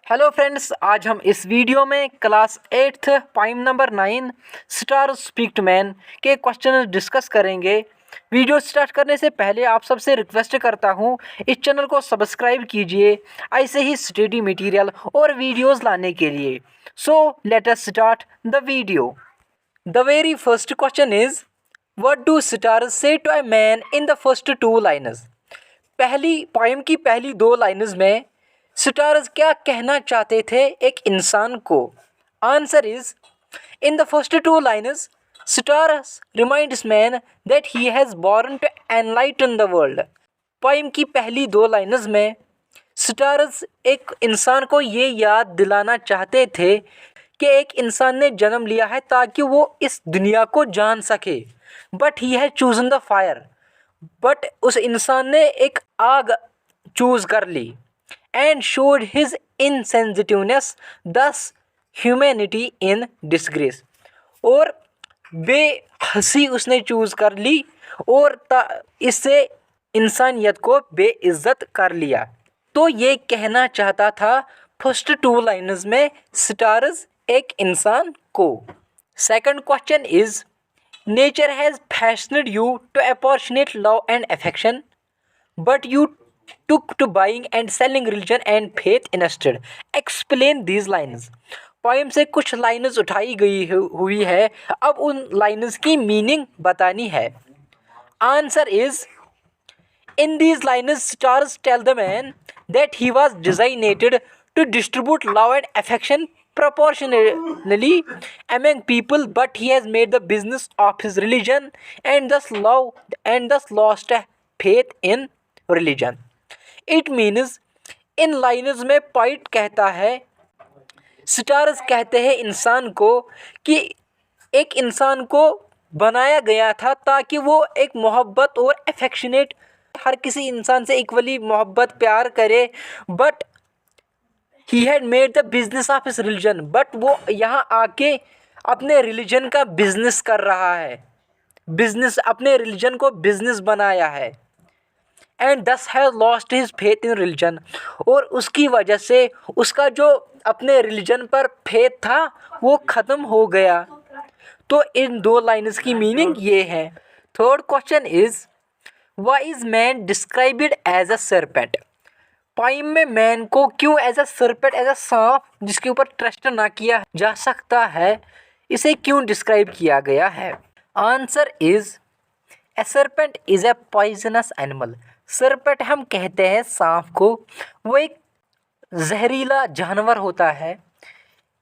Hello friends, आज हम इस वीडियो में class 8th poem number 9 star speak to man के क्वेश्चन डिस्कस करेंगे। वीडियो स्टार्ट करने से पहले आप सबसे रिक्वेस्ट करता हूं, इस चैनल को सब्सक्राइब कीजिए ऐसे ही स्टडी मटेरियल और वीडियोस लाने के लिए। So let us start the video. The very first question is, what do stars say to a man in the first two lines. पहली पोएम की पहली दो लाइन्स में स्टार्स क्या कहना चाहते थे एक इंसान को। Answer is, in the first two lines stars reminds man that he has born to enlighten the world. Poem की पहली दो लाइन्स में स्टार्स एक इंसान को ये याद दिलाना चाहते थे कि एक इंसान ने जन्म लिया है ताकि वो इस दुनिया को जान सके, but he has chosen the fire. But उस इंसान ने एक आग चूज कर ली। एंड शोड हिज इनसेंसिटिवनेस, दस ह्यूमैनिटी इन डिसग्रेस। और बेहसी उसने चूज कर ली और इससे इंसानियत को बेइज्जत कर लिया। तो ये कहना चाहता था फर्स्ट टू लाइन्स में स्टार्स एक इंसान को। Second question is, nature has fashioned you to opportunate love and affection, but you took to buying and selling religion and faith instead. Explain these lines. Poem से कुछ lines उठाई गई हुई है, अब उन लाइन्स की मीनिंग बतानी है। Answer is, in these lines stars tell the man that he was designated to distribute love and affection proportionally among people, but he has made the business of his religion and thus lost faith in religion. It means, in lines में point कहता है, stars कहते हैं इंसान को कि एक इंसान को बनाया गया था ताकि वो एक मोहब्बत और एफेक्शनेट हर किसी इंसान से इक्वली मोहब्बत प्यार करे, but he had made the business of his religion. But वो यहाँ आके अपने रिलीजन का बिजनेस कर रहा है, बिजनेस अपने रिलीजन को बिजनेस बनाया है। एंड दस has lost his faith in religion, और उसकी वजह से उसका जो अपने रिलीजन पर फेथ था वो ख़त्म हो गया। तो इन दो लाइन्स की मीनिंग ये है। Third question is, why is man described as a serpent. Poem में मैन को क्यों as a serpent, as a सांप जिसके ऊपर ट्रस्ट ना किया जा सकता है, इसे क्यों डिस्क्राइब किया गया है। Answer is, A serpent is a poisonous animal. Serpent हम कहते हैं सांप को, वो एक जहरीला जानवर होता है।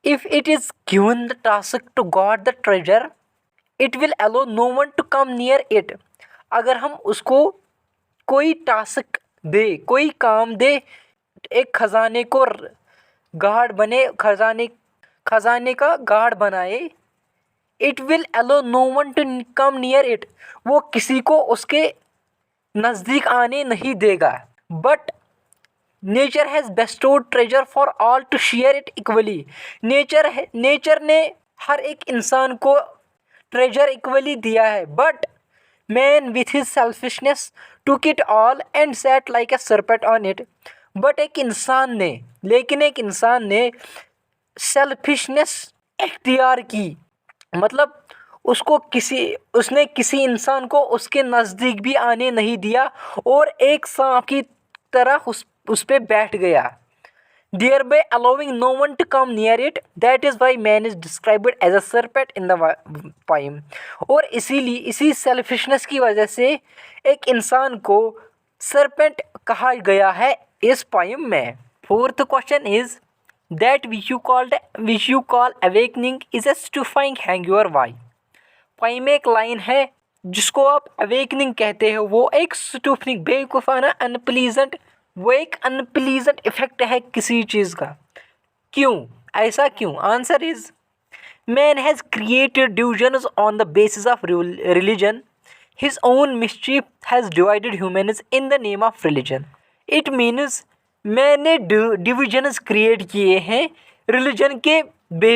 If it is given the task to guard the treasure, it will allow no one to come near it. अगर हम उसको कोई टास्क दे, कोई काम दे, एक खजाने को गार्ड बने, खजाने का गार्ड बनाए, it will allow no one to come near it, वो किसी को उसके नज़दीक आने नहीं देगा। But nature has bestowed treasure for all to share it equally. Nature ने हर एक इंसान को ट्रेजर इक्वली दिया है, but man with his selfishness took it all and sat like a serpent on it. But एक इंसान ने सेल्फिशनेस इख्तियार की, मतलब उसने किसी इंसान को उसके नज़दीक भी आने नहीं दिया और एक सांप की तरह उस पे बैठ गया। Thereby allowing no one to come near it, that is why man is described as a serpent in the poem. और इसी सेल्फिशनेस की वजह से एक इंसान को सरपेंट कहा गया है इस पोएम में। Fourth question is, that which you call awakening is a stupefying hangover why. Poem में एक लाइन है जिसको आप अवेकनिंग कहते हो, वो एक स्टूफनिंग बेवकूफ़ाना अनप्लीजेंट, वो एक अनप्लीजेंट इफेक्ट है किसी चीज़ का। क्यों, ऐसा क्यों? Answer is, man has created divisions on the basis of religion, his own mischief has divided humans in the name of religion. It means man ने डिविजन्स क्रिएट किए हैं, रिलीजन के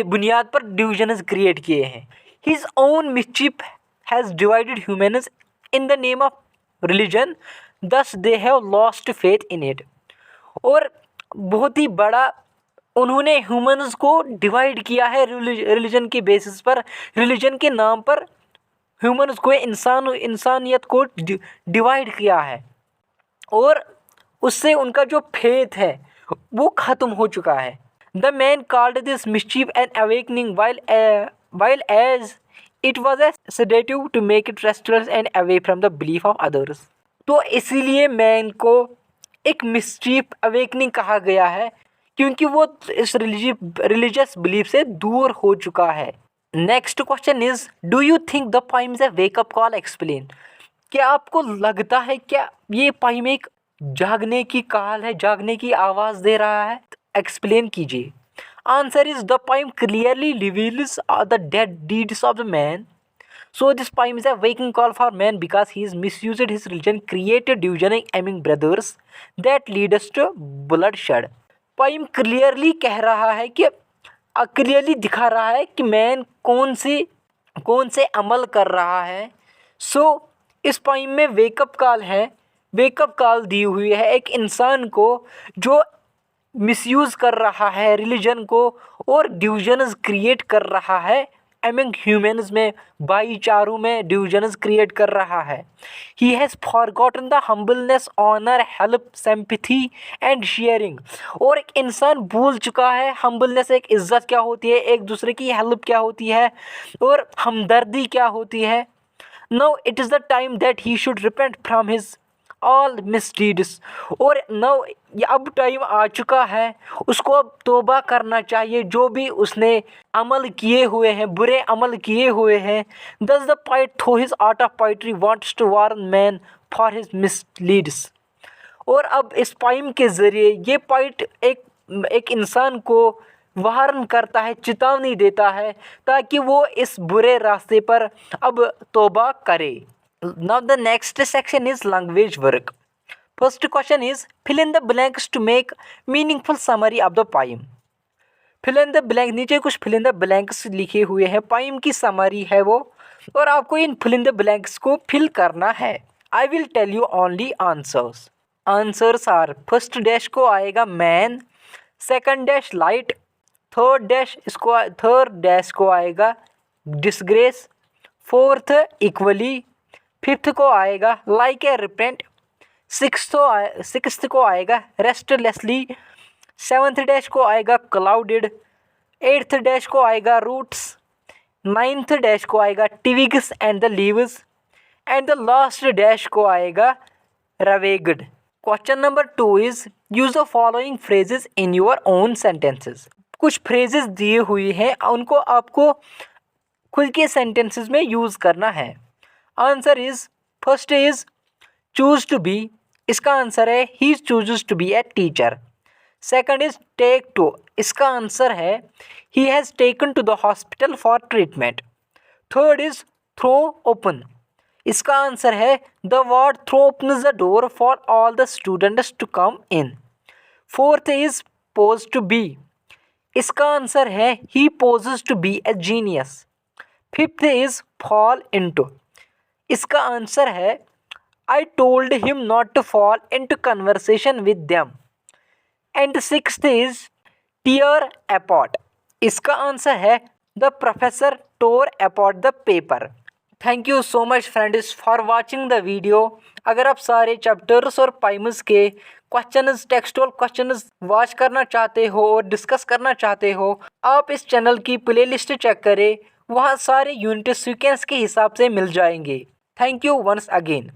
बुनियाद पर डिविजन्स क्रिएट किए हैं। His own mischief has divided humans in the name of religion, thus they have lost faith in it. और बहुत ही बड़ा उन्होंने ह्यूमंस को डिवाइड किया है रिलीजन के बेसिस पर, रिलीजन के नाम पर ह्यूमंस को, इंसानियत को डिवाइड किया है और उससे उनका जो फेथ है वो ख़त्म हो चुका है। The man called this mischief an awakening while as it was a sedative to make it restless and away from the belief of others। तो इसीलिए मैन को एक मिस्चीफ अवेकनिंग कहा गया है, क्योंकि वो इस रिलीजियस बिलीफ से दूर हो चुका है। Next question is, do you think the poem is a wake up call? Explain. क्या आपको लगता है क्या ये पोएम एक जागने की कॉल है, जागने की आवाज़ दे रहा है? एक्सप्लेन कीजिए। Answer is, the poem clearly reveals the dead deeds of the man. So this poem is a waking call for man because he has misused his religion, created division among brothers that lead us to bloodshed। Poem clearly कह रहा है कि clearly दिखा रहा है कि man कौन से अमल कर रहा है। सो इस पोइम में वेकअप कॉल है, वेकअप कॉल दी हुई है एक इंसान को जो मिसयूज़ कर रहा है रिलीजन को और डिविजन्स क्रिएट कर रहा है एमंग ह्यूमन्स में, भाईचारों में डिविजन्स क्रिएट कर रहा है। He has forgotten the humbleness, honour, help, sympathy and sharing. और एक इंसान भूल चुका है हम्बलनेस, एक इज्जत क्या होती है, एक दूसरे की हेल्प क्या होती है और हमदर्दी क्या होती है। Now it is the time that he should repent from his all misdeeds. और नाउ अब टाइम आ चुका है उसको अब तौबा करना चाहिए जो भी उसने अमल किए हुए हैं, बुरे अमल किए हुए हैं। Thus the poet through his art of poetry wants to warn man for his misleads. और अब इस पोइम के ज़रिए ये पोइट एक इंसान को वार्न करता है, चेतावनी देता है ताकि वो इस बुरे रास्ते पर अब तौबा करे। Now the next section is language work। First question is, fill in the blanks to make meaningful summary of the poem। fill in the blank, नीचे कुछ fill in the blanks लिखे हुए हैं, poem की summary है वो, और आपको इन fill in the blanks को fill करना है। I will tell you only answers। Answers are, first dash को आएगा man, second dash light, third dash को आएगा disgrace, fourth equally, फिफ्थ को आएगा लाइक ए रिपेंट, सिक्स्थ को आएगा रेस्टलेसली, सेवन्थ डैश को आएगा क्लाउडेड, एट्थ डैश को आएगा रूट्स, नाइन्थ डैश को आएगा twigs and the leaves, and the last dash को आएगा ravaged. Question number 2 is, use the following phrases in your own sentences. कुछ फ्रेजेस दिए हुए हैं, उनको आपको खुद के सेंटेंसेस में यूज़ करना है। Answer is, first is choose to be, इसका आंसर है he chooses to be a teacher. Second is take to, इसका आंसर है he has taken to the hospital for treatment. Third is throw open, इसका answer है the word throw opens the door for all the students to come in. Fourth is pose to be, इसका answer है he poses to be a genius. Fifth is fall into, इसका answer है I told him not to fall into conversation with them. And sixth is tear apart, इसका answer है the professor tore apart the paper. Thank you so much friends for watching the video. अगर आप सारे chapters और poems के questions, textual questions watch करना चाहते हो और डिस्कस करना चाहते हो, आप इस चैनल की प्लेलिस्ट चेक करें, वहाँ सारे यूनिट सीक्वेंस के हिसाब से मिल जाएंगे। Thank you once again.